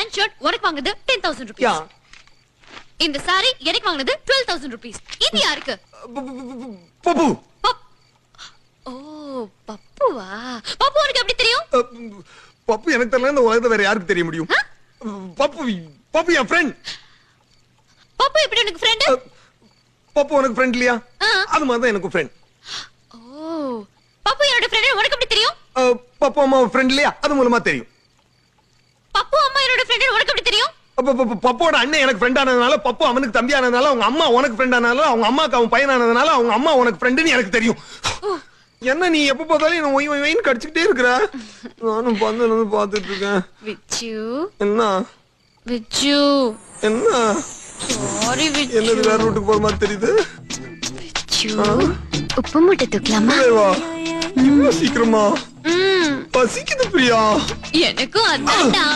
Pant shirt உனக்கு வாங்குனது 10,000 rupees. இந்த சாரி எனக்கு வாங்குனது 12,000 rupees. இது யாருக்கு? பப்பு. ஓ பப்புவா? பப்பு உனக்கு எப்படி தெரியும்? பப்பு எனக்கு தெரியல, இந்த உலகத்துல வேற யாருக்கு தெரிய முடியும்? பப்பு என் ஃப்ரெண்ட். பப்பு எப்படி உனக்கு ஃப்ரெண்ட்? பப்பு உனக்கு ஃப்ரெண்ட் இல்லையா? அது மாதிரி தான் எனக்கு ஃப்ரெண்ட். ஓ பப்பு என்னோட ஃப்ரெண்ட் உனக்கு எப்படி தெரியும்? பப்பு அம்மா ஃப்ரெண்ட் இல்லையா? அது மூலமா தெரியும். பப்பு அம்மா என்னோட ஃப்ரெண்ட் உனக்கு எப்படி தெரியும்? பப்போட அண்ணன் எனக்கு ஃப்ரெண்ட் ஆனதுனால, பப்பு அவனுக்கு தம்பி ஆனதுனால, அவங்க அம்மா உனக்கு ஃப்ரெண்ட் ஆனதுனால, அவங்க அம்மாக்கு அவன் பையன் ஆனதுனால, அவங்க அம்மா உனக்கு ஃப்ரெண்ட்னு எனக்கு தெரியும். என்ன நீ எப்ப பார்த்தாலும் என்ன ஒய் ஒய்ன்னு கடிச்சுக்கிட்டே இருக்கிற? நானும் வந்து பார்த்துட்டு இருக்கேன். விச்சு என்ன விச்சு என்ன சாரி விச்சு. என்னது வேற ரூட்டுக்கு போற மாதிரி தெரியுது. விச்சு உப்பு மூட்டை தூக்கலாமா? இவ்வளவு சீக்கிரமா? பசிக்குது பிரியா. எனக்கும் அதான்டா.